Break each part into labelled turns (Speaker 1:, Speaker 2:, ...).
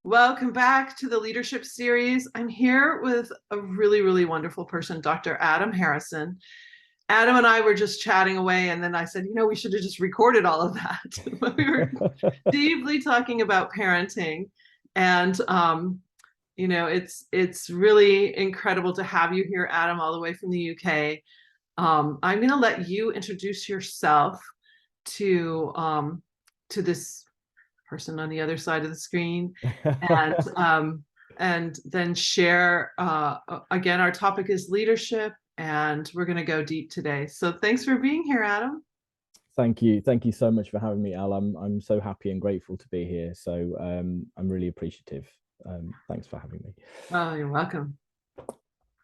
Speaker 1: Welcome back to the leadership series. I'm here with a really, really wonderful person, Dr. Adam Harrison. Adam and I were just chatting away, and then I said, we should have just recorded all of that. But we were deeply talking about parenting, and it's really incredible to have you here, Adam, all the way from the UK. I'm going to let you introduce yourself to this person on the other side of the screen, and and then share. Again, our topic is leadership, and we're going to go deep today. So thanks for being here, Adam.
Speaker 2: Thank you so much for having me, Al. I'm so happy and grateful to be here. So I'm really appreciative. Thanks for having me.
Speaker 1: Oh, you're welcome.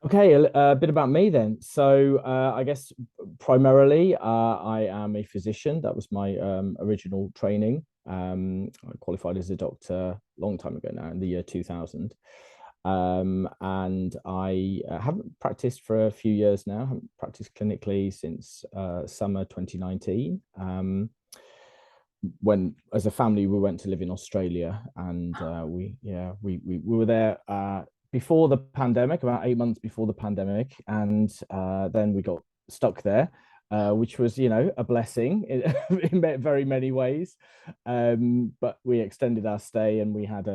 Speaker 2: Okay, a bit about me then. So I guess primarily I am a physician. That was my original training. I qualified as a doctor a long time ago now, in the year 2000. And I haven't practiced for a few years now. I haven't practiced clinically since summer 2019. When, as a family, we went to live in Australia, and we were there before the pandemic, about 8 months before the pandemic, and then we got stuck there, which was, a blessing in very many ways. But we extended our stay, and we had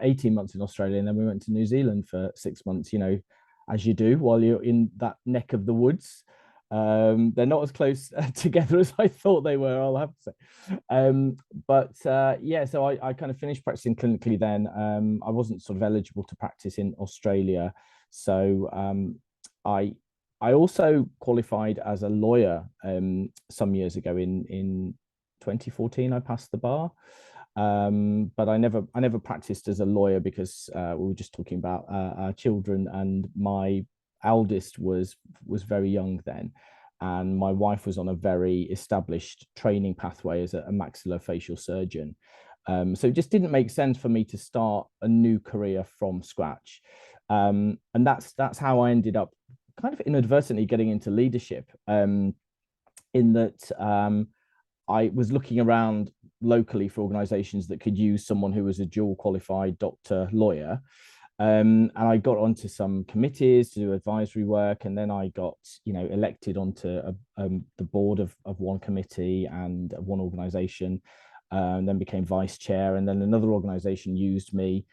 Speaker 2: 18 months in Australia, and then we went to New Zealand for 6 months, as you do while you're in that neck of the woods. They're not as close together as I thought they were, I'll have to say. So I kind of finished practicing clinically then. I wasn't sort of eligible to practice in Australia. So I also qualified as a lawyer some years ago. In 2014, I passed the bar. But I never practiced as a lawyer because we were just talking about our children, and my eldest was very young then, and my wife was on a very established training pathway as a maxillofacial surgeon. So it just didn't make sense for me to start a new career from scratch. And that's how I ended up kind of inadvertently getting into leadership, in that I was looking around locally for organizations that could use someone who was a dual qualified doctor lawyer. And I got onto some committees to do advisory work, and then I got, elected onto the board of one committee and one organization, and then became vice chair. And then another organization used me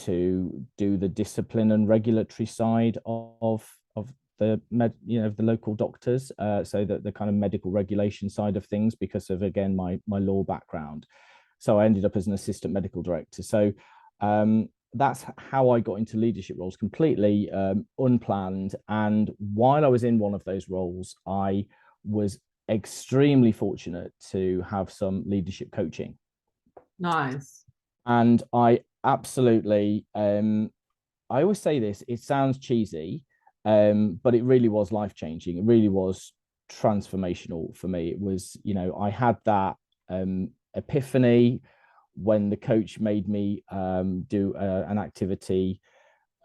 Speaker 2: to do the discipline and regulatory side of the local doctors, so that the kind of medical regulation side of things, because of, again, my law background. So I ended up as an assistant medical director. So that's how I got into leadership roles, completely unplanned. And while I was in one of those roles, I was extremely fortunate to have some leadership coaching.
Speaker 1: Nice.
Speaker 2: And I absolutely, I always say this, it sounds cheesy, but it really was life changing. It really was transformational for me. It was, I had that epiphany when the coach made me do an activity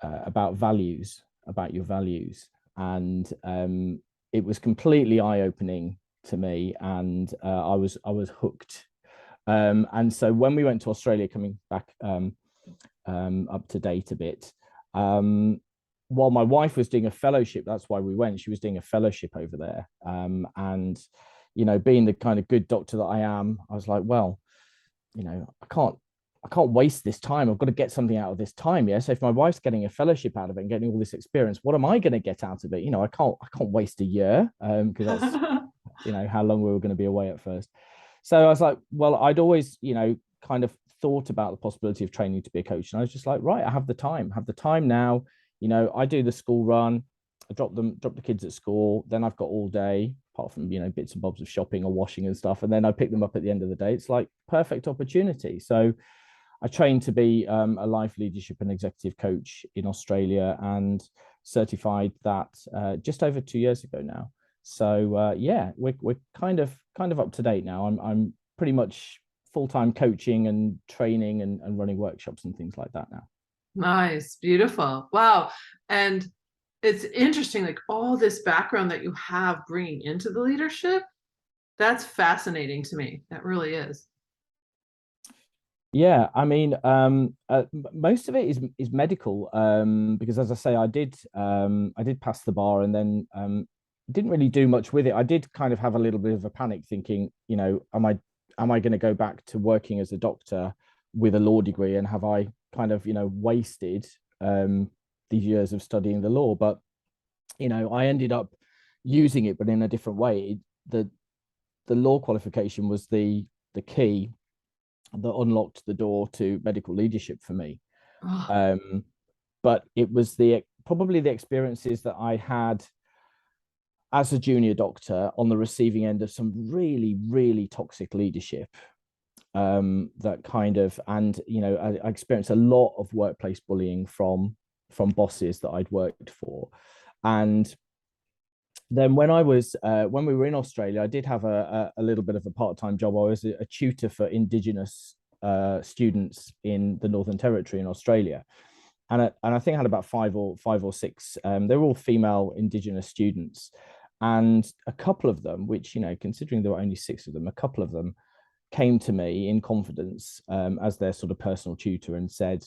Speaker 2: about values, about your values. And it was completely eye opening to me. And I was hooked. And so when we went to Australia, coming back up to date a bit, while my wife was doing a fellowship, that's why we went. She was doing a fellowship over there. And, being the kind of good doctor that I am, I was like, well, I can't waste this time. I've got to get something out of this time. Yeah. So if my wife's getting a fellowship out of it and getting all this experience, what am I going to get out of it? I can't waste a year, because that's, how long we were going to be away at first. So I was like, well, I'd always, kind of thought about the possibility of training to be a coach. And I was just like, right, I have the time now. I do the school run, I drop the kids at school, then I've got all day, apart from, bits and bobs of shopping or washing and stuff. And then I pick them up at the end of the day. It's like perfect opportunity. So I trained to be a life leadership and executive coach in Australia, and certified that just over 2 years ago now. So yeah, we're kind of up to date now. I'm pretty much full-time coaching and training and running workshops and things like that now.
Speaker 1: Nice, beautiful. Wow. And it's interesting, like all this background that you have bringing into the leadership. That's fascinating to me. That really is.
Speaker 2: Yeah, I mean, most of it is medical, because as I say, I did pass the bar, and then didn't really do much with it. I did kind of have a little bit of a panic, thinking, am I going to go back to working as a doctor with a law degree, and have I kind of wasted these years of studying the law? But I ended up using it, but in a different way. The law qualification was the key that unlocked the door to medical leadership for me.
Speaker 1: Oh,
Speaker 2: Um, but it was the probably the experiences that I had as a junior doctor on the receiving end of some really, really toxic leadership. That kind of, and I experienced a lot of workplace bullying from bosses that I'd worked for. And then when we were in Australia, I did have a little bit of a part-time job. I was a tutor for Indigenous students in the Northern Territory in Australia, and I think I had about five or six. They were all female Indigenous students, and a couple of them, which considering there were only six of them, a couple of them came to me in confidence, as their sort of personal tutor, and said,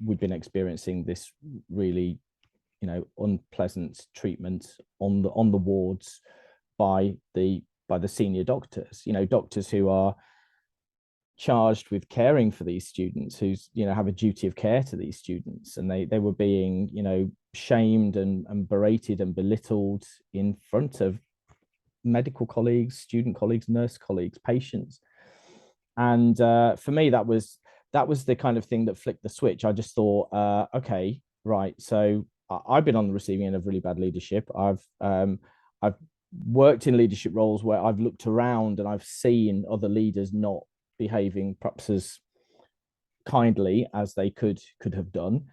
Speaker 2: we've been experiencing this really unpleasant treatment on the wards by the senior doctors, doctors who are charged with caring for these students, who's have a duty of care to these students, and they were being shamed and berated and belittled in front of medical colleagues, student colleagues, nurse colleagues, patients. And for me, that was the kind of thing that flicked the switch. I just thought, okay, right. So I've been on the receiving end of really bad leadership. I've worked in leadership roles where I've looked around and I've seen other leaders not behaving perhaps as kindly as they could have done.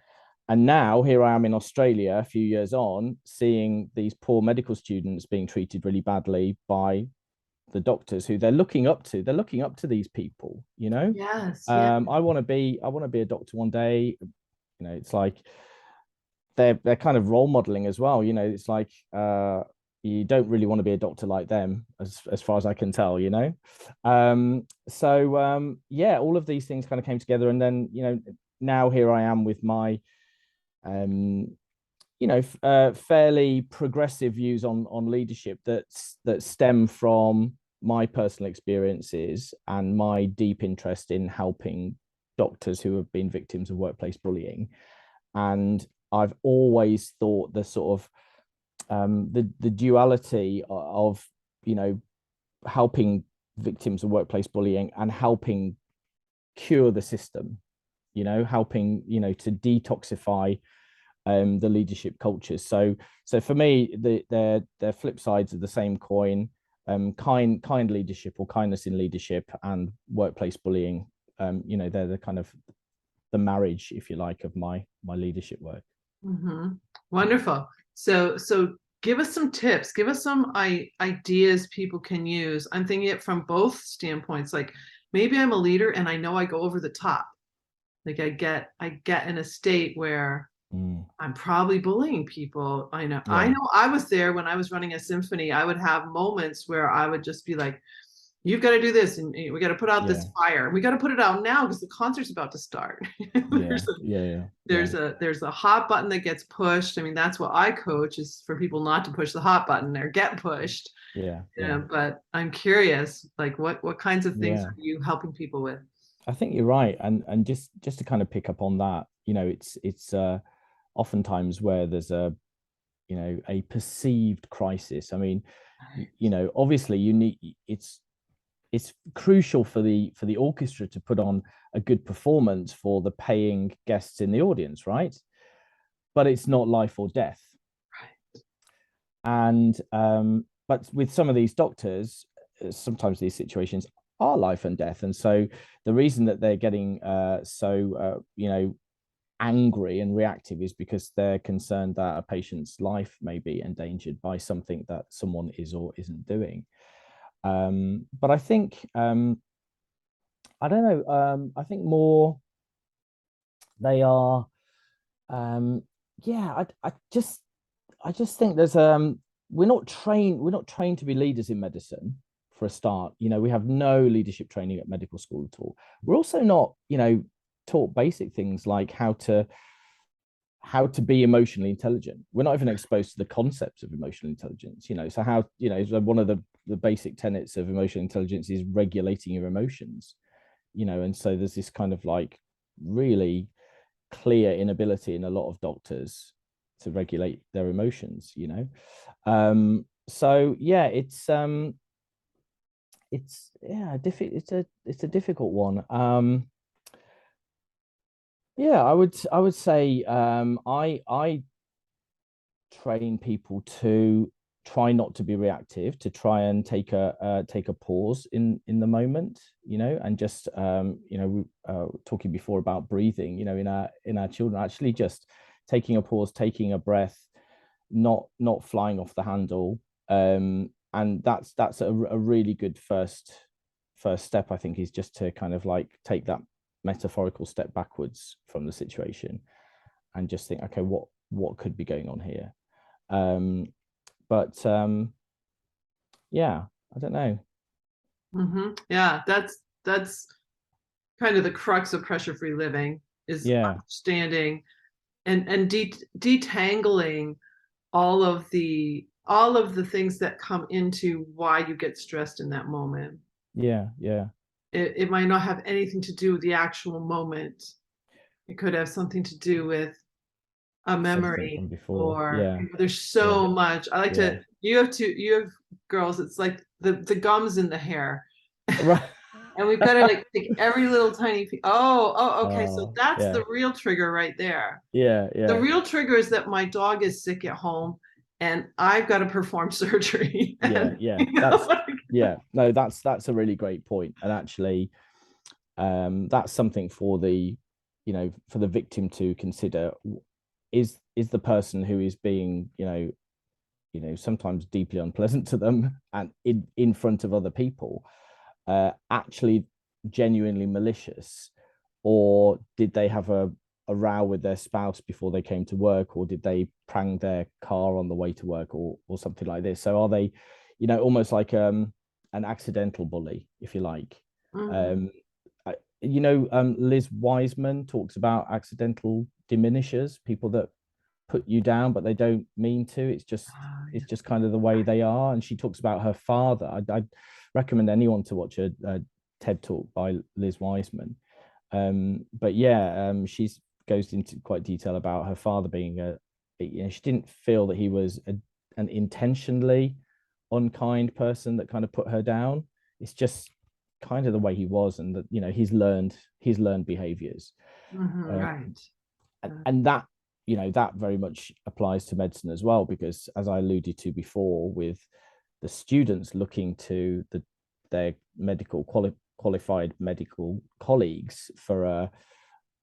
Speaker 2: And now here I am in Australia, a few years on, seeing these poor medical students being treated really badly by the doctors who they're looking up to. They're looking up to these people,
Speaker 1: yes, yeah.
Speaker 2: I want to be a doctor one day. It's like they're kind of role modeling as well. It's like you don't really want to be a doctor like them, as far as I can tell. Yeah, all of these things kind of came together, and then now here I am with my um fairly progressive views on leadership that stem from my personal experiences and my deep interest in helping doctors who have been victims of workplace bullying. And I've always thought the sort of the duality of helping victims of workplace bullying and helping cure the system, helping to detoxify the leadership cultures. So for me, they're flip sides of the same coin. Kind leadership, or kindness in leadership, and workplace bullying. They're the kind of the marriage, if you like, of my leadership work.
Speaker 1: Hmm. Wonderful. So give us some tips. Give us some ideas people can use. I'm thinking it from both standpoints. Like maybe I'm a leader and I know I go over the top. Like I get in a state where
Speaker 2: Mm,
Speaker 1: I'm probably bullying people. I
Speaker 2: yeah,
Speaker 1: know I was there when I was running a symphony. I would have moments where I would just be like, you've got to do this, and we got to put out
Speaker 2: yeah,
Speaker 1: this fire. We got to put it out now because the concert's about to start.
Speaker 2: yeah,
Speaker 1: there's a
Speaker 2: yeah, yeah, yeah,
Speaker 1: there's a hot button that gets pushed. I mean, that's what I coach, is for people not to push the hot button or get pushed.
Speaker 2: yeah,
Speaker 1: Yeah,
Speaker 2: yeah,
Speaker 1: but I'm curious, like what kinds of things
Speaker 2: yeah.
Speaker 1: are you helping people with?
Speaker 2: I think you're right, and just to kind of pick up on that, it's oftentimes where there's a perceived crisis. I mean, obviously you need it's crucial for the orchestra to put on a good performance for the paying guests in the audience, right? But it's not life or death. And but with some of these doctors, sometimes these situations are life and death. And so the reason that they're getting so angry and reactive is because they're concerned that a patient's life may be endangered by something that someone is or isn't doing. But I think I don't know. I think more they are. Um, yeah, I just think there's we're not trained to be leaders in medicine, for a start. You know, we have no leadership training at medical school at all. We're also not, you know, taught basic things like how to be emotionally intelligent. We're not even exposed to the concepts of emotional intelligence, you know. So how, you know, one of the basic tenets of emotional intelligence is regulating your emotions, you know. And so there's this kind of like really clear inability in a lot of doctors to regulate their emotions, you know. So yeah, it's yeah, it's a difficult one. Yeah, I would say I train people to try not to be reactive, to try and take a pause in the moment, you know. And just you know, talking before about breathing, you know, in our children, actually just taking a pause, taking a breath, not flying off the handle. And that's a really good first step, I think, is just to kind of like take that metaphorical step backwards from the situation and just think, okay, what could be going on here. But yeah, I don't know.
Speaker 1: Yeah, that's kind of the crux of pressure-free living, is
Speaker 2: Yeah,
Speaker 1: understanding and detangling all of the things that come into why you get stressed in that moment.
Speaker 2: yeah.
Speaker 1: It might not have anything to do with the actual moment. It could have something to do with a
Speaker 2: Something
Speaker 1: memory,
Speaker 2: from before.
Speaker 1: or
Speaker 2: Yeah,
Speaker 1: there's
Speaker 2: yeah,
Speaker 1: so much. I like
Speaker 2: yeah.
Speaker 1: to, you have girls, it's like the gums in the hair.
Speaker 2: Right.
Speaker 1: And we've got to like take every little tiny piece. Okay. So
Speaker 2: Oh,
Speaker 1: that's
Speaker 2: yeah,
Speaker 1: the real trigger right there.
Speaker 2: yeah,
Speaker 1: The
Speaker 2: yeah,
Speaker 1: real trigger is that my dog is sick at home and I've got to perform surgery.
Speaker 2: yeah,
Speaker 1: And,
Speaker 2: yeah.
Speaker 1: you know,
Speaker 2: That's yeah. No, that's a really great point. And actually, that's something for the, you know, for the victim to consider. Is the person who is being, you know, sometimes deeply unpleasant to them and in front of other people, actually genuinely malicious, or did they have a row with their spouse before they came to work, or did they prang their car on the way to work, or something like this? So are they, you know, almost like an accidental bully, if you like.
Speaker 1: mhm.
Speaker 2: um you know, Liz Wiseman talks about accidental diminishers, people that put you down but they don't mean to.
Speaker 1: Oh,
Speaker 2: It's
Speaker 1: yeah.
Speaker 2: just kind of the way they are. And she talks about her father. I'd recommend anyone to watch a TED talk by Liz Wiseman. But yeah, she's goes into quite detail about her father being you know, she didn't feel that he was an intentionally unkind person that kind of put her down. It's just kind of the way he was, and that, you know, he's learned behaviors. uh,
Speaker 1: Right.
Speaker 2: and that, you know, that very much applies to medicine as well, because as I alluded to before, with the students looking to their qualified medical colleagues for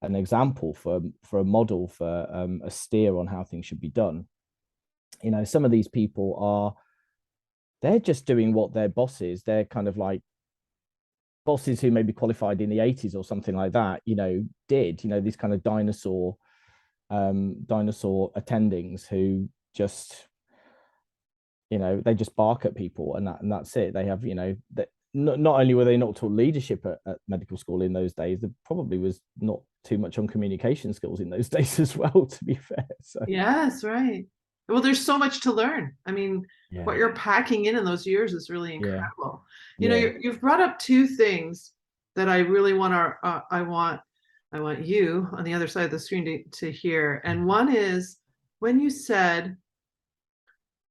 Speaker 2: an example, for a model, for a steer on how things should be done. You know, some of these people are, they're just doing what their bosses, they're kind of like bosses who may be qualified in the 80s or something like that, you know, did, you know, these kind of dinosaur attendings who just, you know, they just bark at people, and that's it. They have, you know, that not only were they not taught leadership at medical school in those days, there probably was not too much on communication skills in those days as well, to be fair. So
Speaker 1: Yes, right. Well, there's so much to learn. I mean, what
Speaker 2: yeah,
Speaker 1: you're packing in those years is really
Speaker 2: yeah,
Speaker 1: incredible. You know,
Speaker 2: yeah.
Speaker 1: you've brought up two things that I really want I want you on the other side of the screen to hear. And one is when you said,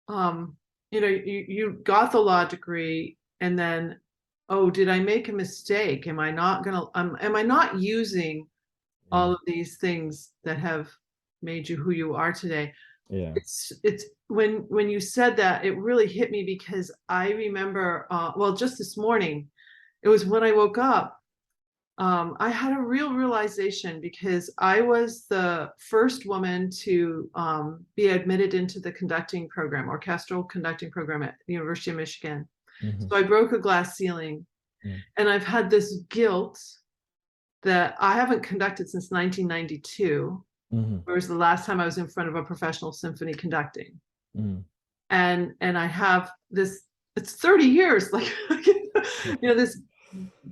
Speaker 1: um, you know, you got the law degree and then, oh, did I make a mistake? Am I not gonna, am I not using all
Speaker 2: Mm,
Speaker 1: of these things that have made you who you are today?
Speaker 2: yeah.
Speaker 1: It's when you said that, it really hit me because I remember, well, just this morning, it was when I woke up. I had a real realization because I was the first woman to be admitted into the conducting program, orchestral conducting program at the University of Michigan.
Speaker 2: Mm-hmm,
Speaker 1: So I broke a glass ceiling,
Speaker 2: mm,
Speaker 1: and I've had this guilt that I haven't conducted since 1992,
Speaker 2: mm-hmm,
Speaker 1: whereas the last time I was in front of a professional symphony conducting.
Speaker 2: mm.
Speaker 1: And I have this, it's 30 years, like This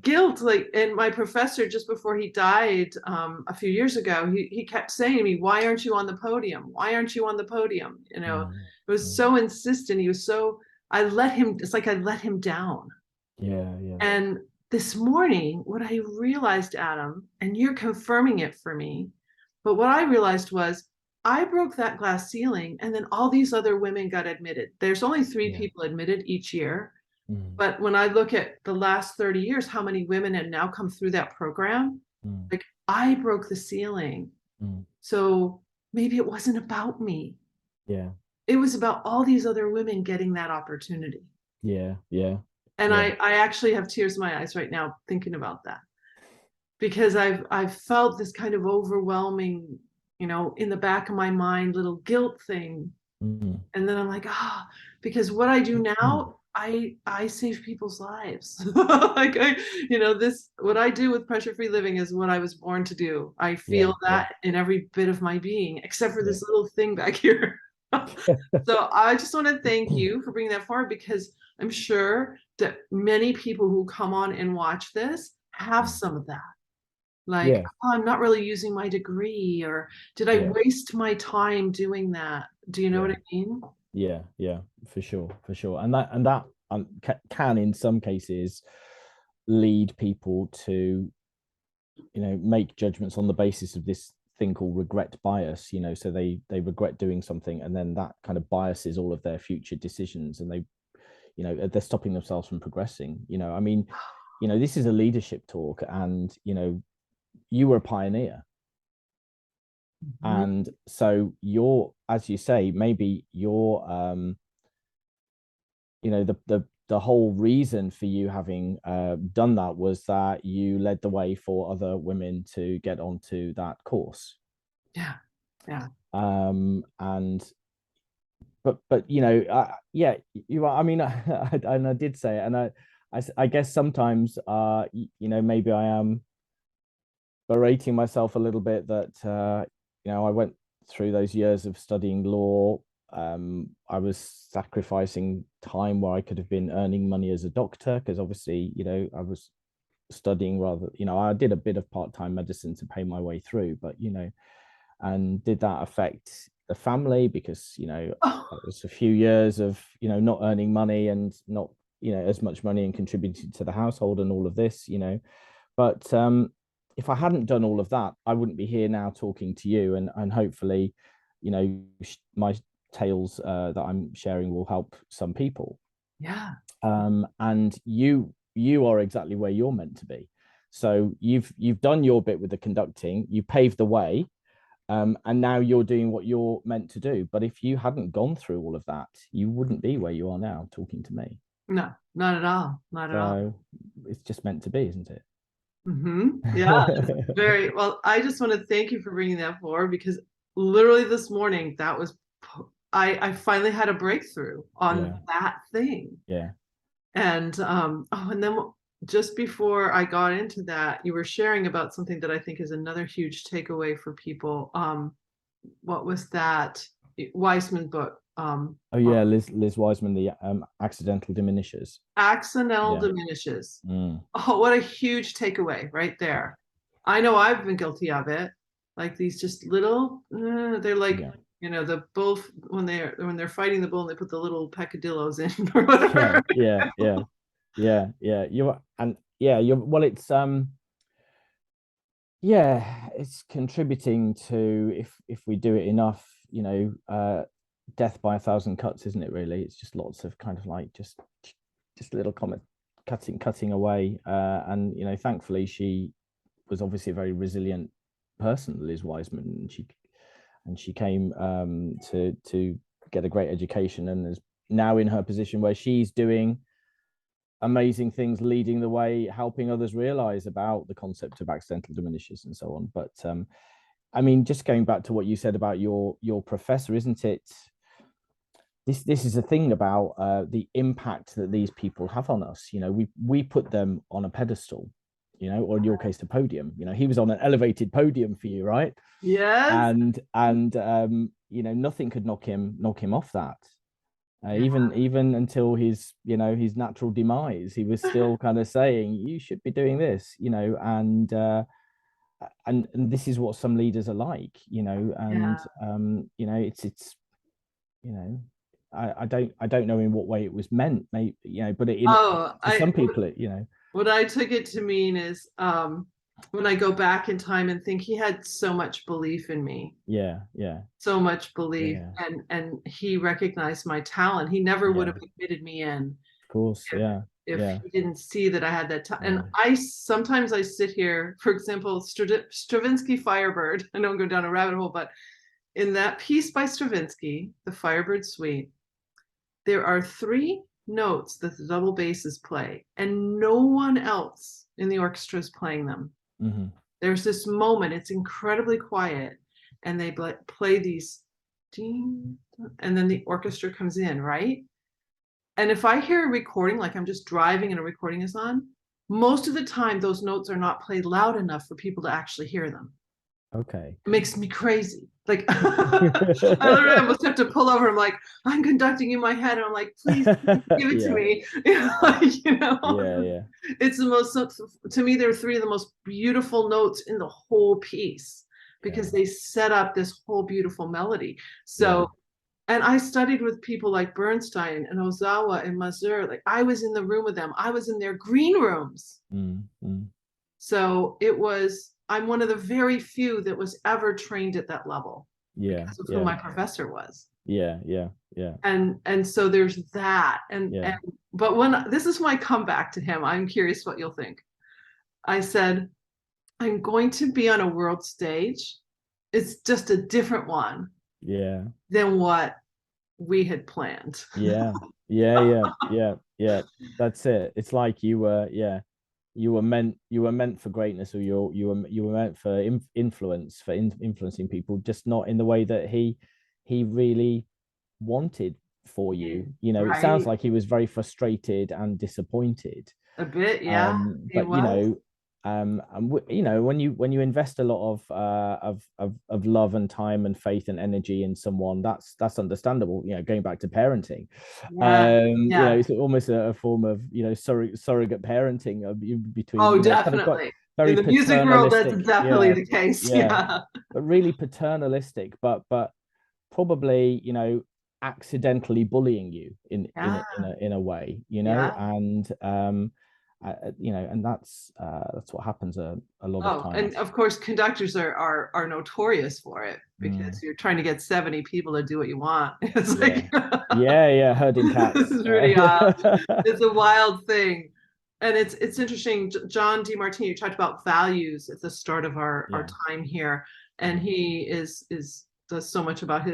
Speaker 1: guilt, like, and my professor, just before he died, a few years ago, he kept saying to me, why aren't you on the podium? Why aren't you on the podium?
Speaker 2: Mm,
Speaker 1: It was
Speaker 2: mm.
Speaker 1: so insistent. He was so, I let him, it's like I let him down.
Speaker 2: Yeah, yeah,
Speaker 1: And this morning, what I realized, Adam, and you're confirming it for me, but what I realized was I broke that glass ceiling, and then all these other women got admitted. There's only three
Speaker 2: yeah.
Speaker 1: people admitted each year.
Speaker 2: Mm,
Speaker 1: But when I look at the last 30 years, how many women have now come through that program?
Speaker 2: mm,
Speaker 1: Like, I broke the ceiling.
Speaker 2: mm.
Speaker 1: So maybe it wasn't about me.
Speaker 2: Yeah,
Speaker 1: It was about all these other women getting that opportunity.
Speaker 2: yeah, yeah,
Speaker 1: And
Speaker 2: yeah.
Speaker 1: I actually have tears in my eyes right now thinking about that, because I've felt this kind of overwhelming, in the back of my mind, little guilt thing.
Speaker 2: Mm,
Speaker 1: And then I'm like, because what I do
Speaker 2: mm.
Speaker 1: now, I save people's lives. Like, this, what I do with pressure free living is what I was born to do. I
Speaker 2: Yeah,
Speaker 1: feel
Speaker 2: yeah,
Speaker 1: that in every bit of my being, except for
Speaker 2: yeah.
Speaker 1: this little thing back here. So I just want to thank you for bringing that forward, because I'm sure that many people who come on and watch this have
Speaker 2: Mm.
Speaker 1: some of that. Like,
Speaker 2: Yeah,
Speaker 1: I'm not really using my degree, or did I
Speaker 2: yeah,
Speaker 1: waste my time doing that? Do you know what
Speaker 2: yeah,
Speaker 1: I mean?
Speaker 2: yeah, yeah, for sure, for sure. And that can in some cases lead people to, make judgments on the basis of this thing called regret bias. So they regret doing something, and then that kind of biases all of their future decisions, and they're stopping themselves from progressing. I mean, this is a leadership talk, and you were a pioneer.
Speaker 1: Mhm.
Speaker 2: And so you're, as you say, maybe you're the whole reason for you having done that was that you led the way for other women to get onto that course.
Speaker 1: Yeah, yeah.
Speaker 2: And but yeah, you are. I mean, and I did say it, and I guess sometimes maybe I am berating myself a little bit that I went through those years of studying law. I was sacrificing time where I could have been earning money as a doctor, because obviously, I was studying rather, I did a bit of part-time medicine to pay my way through, but and did that affect the family? Because
Speaker 1: Oh,
Speaker 2: it was a few years of not earning money and not as much money and contributing to the household and all of this. But if I hadn't done all of that, I wouldn't be here now talking to you, and hopefully, my tales that I'm sharing will help some people.
Speaker 1: yeah,
Speaker 2: And you are exactly where you're meant to be. So you've done your bit with the conducting, you paved the way, and now you're doing what you're meant to do. But if you hadn't gone through all of that, you wouldn't be where you are now talking to me.
Speaker 1: no, not at all, not at all.
Speaker 2: So it's just meant to be, isn't
Speaker 1: Yeah, it's
Speaker 2: it?
Speaker 1: very well. I just want to thank you for bringing that forward, because literally this morning, that was, I finally had a breakthrough on
Speaker 2: Yeah,
Speaker 1: that thing.
Speaker 2: yeah.
Speaker 1: And and then just before I got into that, you were sharing about something that I think is another huge takeaway for people. What was that Weissman book?
Speaker 2: Oh yeah, Liz Wiseman, the accidental diminishers.
Speaker 1: Accidental
Speaker 2: Yeah.
Speaker 1: diminishes.
Speaker 2: Mm.
Speaker 1: Oh, what a huge takeaway right there. I know I've been guilty of it. Like these just little, they're like,
Speaker 2: Yeah.
Speaker 1: the bull, when they're fighting the bull and they put the little peccadillos in or
Speaker 2: Yeah.
Speaker 1: whatever.
Speaker 2: Yeah. Yeah. Yeah. Yeah. You're well, it's contributing to, if we do it enough, death by a thousand cuts, isn't it? Really, it's just lots of kind of like just little comment cutting away. And thankfully she was obviously a very resilient person, Liz Wiseman, and she came to get a great education, and is now in her position where she's doing amazing things, leading the way, helping others realize about the concept of accidental diminishes and so on. But I mean, just going back to what you said about your professor, isn't it? This is a thing about the impact that these people have on us. We put them on a pedestal, or in your case, the podium. He was on an elevated podium for you, right?
Speaker 1: Yes.
Speaker 2: And nothing could knock him off that.
Speaker 1: Yeah.
Speaker 2: Even until his, his natural demise, he was still kind of saying, you should be doing this, and this is what some leaders are like, and
Speaker 1: Yeah.
Speaker 2: it's you know I don't know in what way it was meant, maybe, but
Speaker 1: Oh,
Speaker 2: for some people it,
Speaker 1: what I took it to mean is when I go back in time and think he had so much belief in me,
Speaker 2: yeah, yeah,
Speaker 1: so much belief,
Speaker 2: yeah,
Speaker 1: and he recognized my talent. He never would
Speaker 2: yeah,
Speaker 1: have admitted me in
Speaker 2: of course,
Speaker 1: if
Speaker 2: yeah,
Speaker 1: if
Speaker 2: yeah,
Speaker 1: he didn't see that I had that talent. And
Speaker 2: yeah,
Speaker 1: I sometimes I sit here, for example, Stravinsky Firebird. I don't go down a rabbit hole, but in that piece by Stravinsky, the Firebird Suite, there are three notes that the double basses play, and no one else in the orchestra is playing them.
Speaker 2: hmm,
Speaker 1: There's this moment, it's incredibly quiet, and they play these ding, and then the orchestra comes in, right? And if I hear a recording, like I'm just driving and a recording is on, most of the time those notes are not played loud enough for people to actually hear them.
Speaker 2: okay.
Speaker 1: It makes me crazy. Like I literally almost have to pull over. I'm like, I'm conducting in my head, and I'm like, please give it to
Speaker 2: Yeah,
Speaker 1: me. You
Speaker 2: yeah,
Speaker 1: know,
Speaker 2: yeah,
Speaker 1: it's the most, to me, they're three of the most beautiful notes in the whole piece
Speaker 2: yeah,
Speaker 1: because they set up this whole beautiful melody.
Speaker 2: yeah,
Speaker 1: So, and I studied with people like Bernstein and Ozawa and Mazur. Like I was in the room with them. I was in their green rooms.
Speaker 2: mm, mm,
Speaker 1: So I'm one of the very few that was ever trained at that level
Speaker 2: yeah,
Speaker 1: because of who
Speaker 2: yeah,
Speaker 1: my professor was.
Speaker 2: yeah, yeah, yeah,
Speaker 1: And so there's that. And
Speaker 2: yeah,
Speaker 1: but when this is my comeback to him, I'm curious what you'll think. I said, I'm going to be on a world stage. It's just a different one
Speaker 2: yeah,
Speaker 1: than what we had planned.
Speaker 2: yeah, yeah, yeah, yeah, yeah. That's it. It's like yeah, you were meant for greatness, or you were meant for influence, for influencing people, just not in the way that he really wanted for you. It sounds
Speaker 1: Right.
Speaker 2: like he was very frustrated and disappointed.
Speaker 1: A bit, yeah, he
Speaker 2: But
Speaker 1: was.
Speaker 2: and when you invest a lot of love and time and faith and energy in someone, that's understandable. Going back to parenting,
Speaker 1: Yeah, yeah.
Speaker 2: it's almost a form of surrogate parenting between,
Speaker 1: Oh,
Speaker 2: kind of quite
Speaker 1: definitely. In
Speaker 2: very
Speaker 1: the music world, that's
Speaker 2: paternalistic,
Speaker 1: definitely
Speaker 2: yeah,
Speaker 1: the case.
Speaker 2: yeah,
Speaker 1: Yeah.
Speaker 2: but really paternalistic, but probably, accidentally bullying you
Speaker 1: Yeah.
Speaker 2: in a way,
Speaker 1: Yeah.
Speaker 2: and and that's what happens a lot of
Speaker 1: Oh, and
Speaker 2: times.
Speaker 1: of course, conductors are notorious for it
Speaker 2: Mm,
Speaker 1: because you're trying to get 70 people to do what you want. It's
Speaker 2: yeah,
Speaker 1: like
Speaker 2: yeah, yeah, herding
Speaker 1: this
Speaker 2: cats.
Speaker 1: is really it's a wild thing. And it's interesting. John DeMartini, you talked about values at the start of our
Speaker 2: Yeah,
Speaker 1: time here, and
Speaker 2: yeah,
Speaker 1: he is does so much about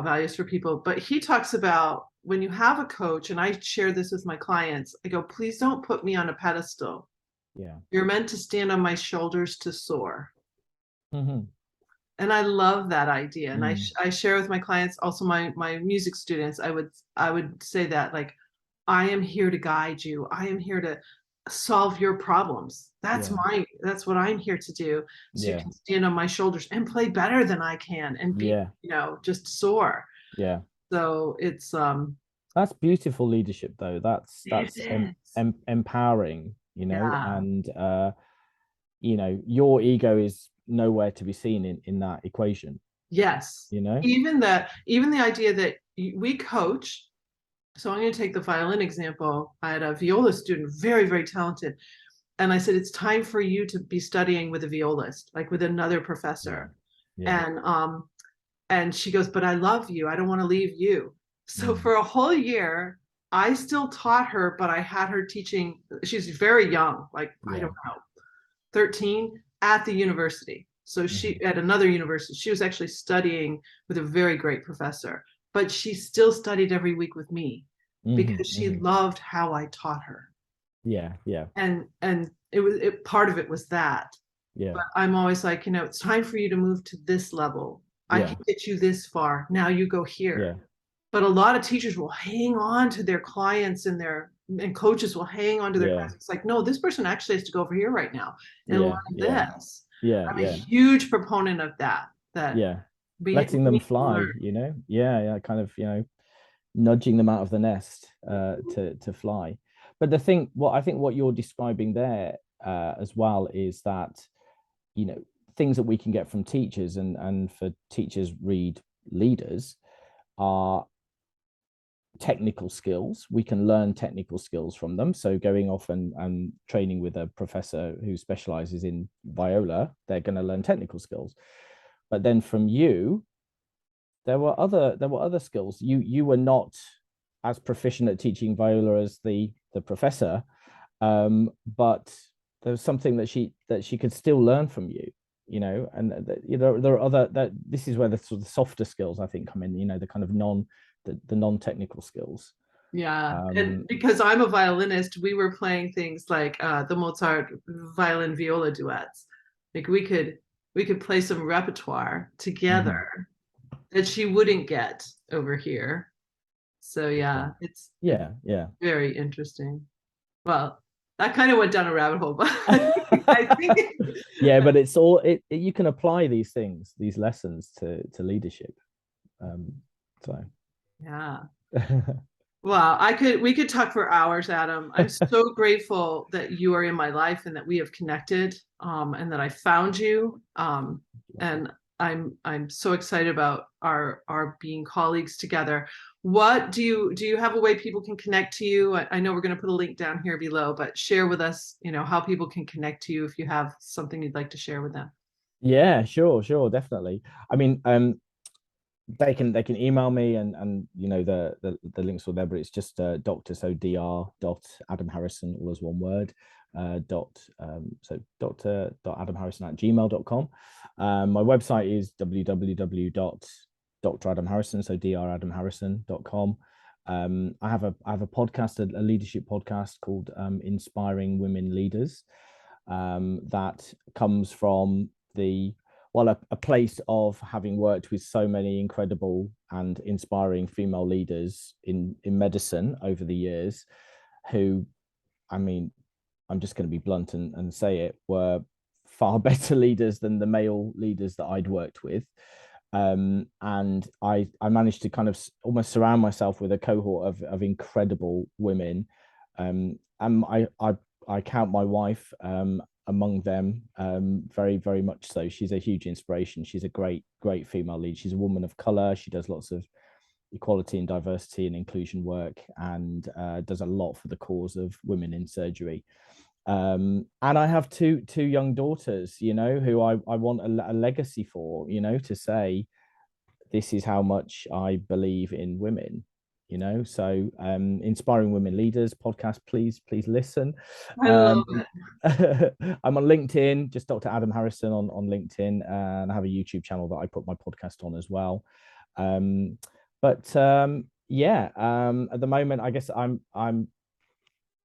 Speaker 1: values for people. But he talks about when you have a coach, and I share this with my clients, I go, please don't put me on a pedestal.
Speaker 2: yeah.
Speaker 1: You're meant to stand on my shoulders to soar.
Speaker 2: Hmm.
Speaker 1: And I love that idea. And
Speaker 2: Mm,
Speaker 1: I share with my clients, also my music students, I would say that, like, I am here to guide you. I am here to solve your problems.
Speaker 2: yeah,
Speaker 1: That's what I'm here to do. So you
Speaker 2: yeah,
Speaker 1: can stand on my shoulders and play better than I can and be,
Speaker 2: yeah,
Speaker 1: just soar.
Speaker 2: yeah.
Speaker 1: So it's
Speaker 2: That's beautiful leadership, though. That's
Speaker 1: it is.
Speaker 2: empowering,
Speaker 1: Yeah.
Speaker 2: and your ego is nowhere to be seen in that equation.
Speaker 1: Yes.
Speaker 2: You know.
Speaker 1: Even the idea that we coach. So I'm going to take the violin example. I had a viola student, very, very talented. And I said, it's time for you to be studying with a violist, like with another
Speaker 2: Yeah,
Speaker 1: professor.
Speaker 2: yeah,
Speaker 1: And she goes, but I love you. I don't want to leave you. So
Speaker 2: mm,
Speaker 1: for a whole year, I still taught her, but I had her teaching. She's very young, like, I
Speaker 2: yeah,
Speaker 1: don't know, 13 at the university. So
Speaker 2: hmm,
Speaker 1: she at another university, she was actually studying with a very great professor, but she still studied every week with me
Speaker 2: hmm,
Speaker 1: because she
Speaker 2: hmm,
Speaker 1: loved how I taught her.
Speaker 2: yeah, yeah,
Speaker 1: And it part of it was that.
Speaker 2: yeah,
Speaker 1: But I'm always like, it's time for you to move to this level. I
Speaker 2: yeah,
Speaker 1: can get you this far. Now you go
Speaker 2: yeah,
Speaker 1: here. But a lot of teachers will hang on to their clients and coaches will hang on to their
Speaker 2: yeah,
Speaker 1: clients. It's like, no, this person actually has to go over here right now and learn
Speaker 2: yeah, yeah,
Speaker 1: this.
Speaker 2: yeah,
Speaker 1: I'm a
Speaker 2: yeah,
Speaker 1: huge proponent of that.
Speaker 2: yeah. letting them
Speaker 1: Being
Speaker 2: fly,
Speaker 1: learned.
Speaker 2: yeah, kind of, nudging them out of the nest to fly. But what I think what you're describing there as well is that, you know, things that we can get from teachers and for teachers read leaders are technical skills. We can learn technical skills from them. So going off and training with a professor who specializes in viola, they're going to learn technical skills. But then from you, there were other skills. You were not as proficient at teaching viola as the professor, but there was something that she could still learn from you, and there are other that this is where the sort of softer skills I think come in, the kind of the non-technical skills.
Speaker 1: Yeah, and
Speaker 2: um
Speaker 1: because I'm a violinist, we were playing things like the Mozart violin viola duets. Like we could play some repertoire
Speaker 2: mhm.
Speaker 1: together that she wouldn't get over here. So yeah, it's
Speaker 2: Yeah.
Speaker 1: very interesting. Well, that kind of went down a rabbit hole, but I think
Speaker 2: Yeah, but it's all you can apply these lessons to leadership. So
Speaker 1: yeah. Wow, we could talk for hours, Adam. I'm so grateful that you are in my life and that we have connected, and that I found you. And I'm so excited about our being colleagues together. What do you have a way people can connect to you? I know we're going to put a link down here below, but share with us, how people can connect to you if you have something you'd like to share with them.
Speaker 2: yeah, sure, definitely. I mean, they can email me, and the links are there, but it's just doctor, so dr.adamharrison, all as one word, so dr.adamharrison@gmail.com. My website is www.dradamharrison, so dradamharrison.com. I have a podcast, a leadership podcast called Inspiring Women Leaders, that comes from a place of having worked with so many incredible and inspiring female leaders in medicine over the years, who, I mean, I'm just going to be blunt and say it, were far better leaders than the male leaders that I'd worked with. And I managed to kind of almost surround myself with a cohort of incredible women. And I count my wife among them, very, very much so. She's a huge inspiration. She's a great female lead. She's a woman of color. She does lots of equality and diversity and inclusion work, and does a lot for the cause of women in surgery. And I have two young daughters, who I want a legacy for, to say this is how much I believe in women. So Inspiring Women Leaders podcast, please listen.
Speaker 1: I love
Speaker 2: um,
Speaker 1: it.
Speaker 2: I'm on LinkedIn, just Dr. Adam Harrison on LinkedIn, and I have a YouTube channel that I put my podcast on as well. But yeah, at the moment, I guess I'm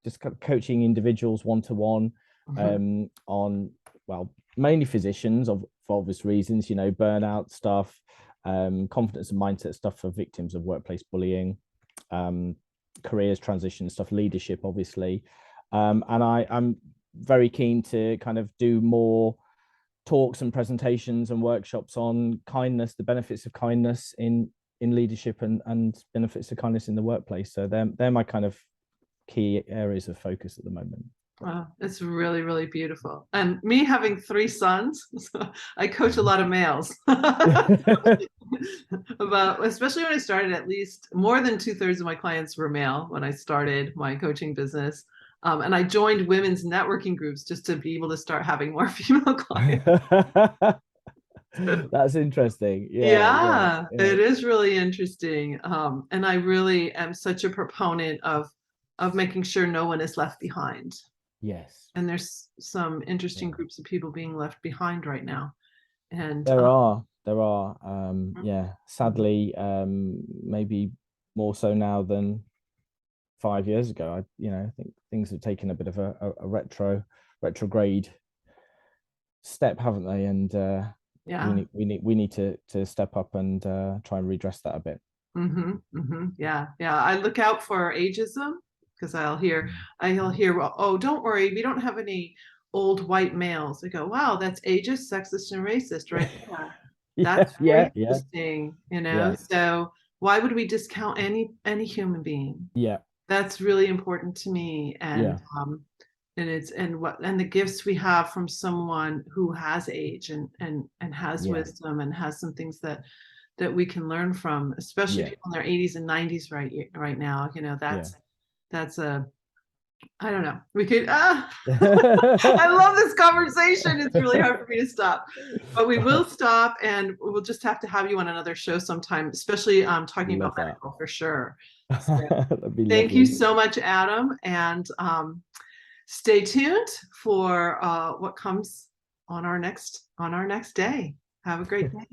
Speaker 2: just coaching individuals one-to-one,
Speaker 1: Mhm.
Speaker 2: on, well, mainly physicians for obvious reasons, burnout stuff, confidence and mindset stuff for victims of workplace bullying, careers transition stuff, leadership, obviously. And I'm very keen to kind of do more talks and presentations and workshops on kindness, the benefits of kindness in leadership, and benefits of kindness in the workplace. So they're my kind of key areas of focus at the moment.
Speaker 1: Wow, it's really, really beautiful. And me having three sons, so I coach a lot of males. About, especially when I started, at least more than 2/3 of my clients were male when I started my coaching business. And I joined women's networking groups just to be able to start having more female clients.
Speaker 2: That's interesting.
Speaker 1: Yeah,
Speaker 2: Yeah.
Speaker 1: it is really interesting. And I really am such a proponent of making sure no one is left behind.
Speaker 2: Yes,
Speaker 1: And there's some interesting
Speaker 2: yeah.
Speaker 1: groups of people being left behind right now. And
Speaker 2: There are. Yeah,
Speaker 1: mhm.
Speaker 2: sadly, maybe more so now than 5 years ago. I think things have taken a bit of a retrograde step, haven't they? And we
Speaker 1: Yeah.
Speaker 2: need to step up and try and redress that a bit.
Speaker 1: Yeah, yeah. I look out for ageism because I'll hear, well, oh, don't worry, we don't have any old white males. I go, wow, that's ageist, sexist, and racist right there. That's
Speaker 2: Yeah,
Speaker 1: very
Speaker 2: yeah,
Speaker 1: interesting, you know?
Speaker 2: yeah,
Speaker 1: So why would we discount any human being?
Speaker 2: yeah,
Speaker 1: That's really important to me.
Speaker 2: yeah,
Speaker 1: And it's and the gifts we have from someone who has age and has
Speaker 2: yeah,
Speaker 1: wisdom and has some things that we can learn from, especially
Speaker 2: yeah,
Speaker 1: people in their 80s and 90s right now. You know,
Speaker 2: yeah.
Speaker 1: that's a I don't know. We could I love this conversation. It's really hard for me to stop. But we will stop and we'll just have to have you on another show sometime, especially talking about
Speaker 2: Love that.
Speaker 1: medical for sure. So
Speaker 2: That'd be
Speaker 1: thank you
Speaker 2: lovely.
Speaker 1: so much, Adam. And stay tuned for what comes on our next day. Have a great day.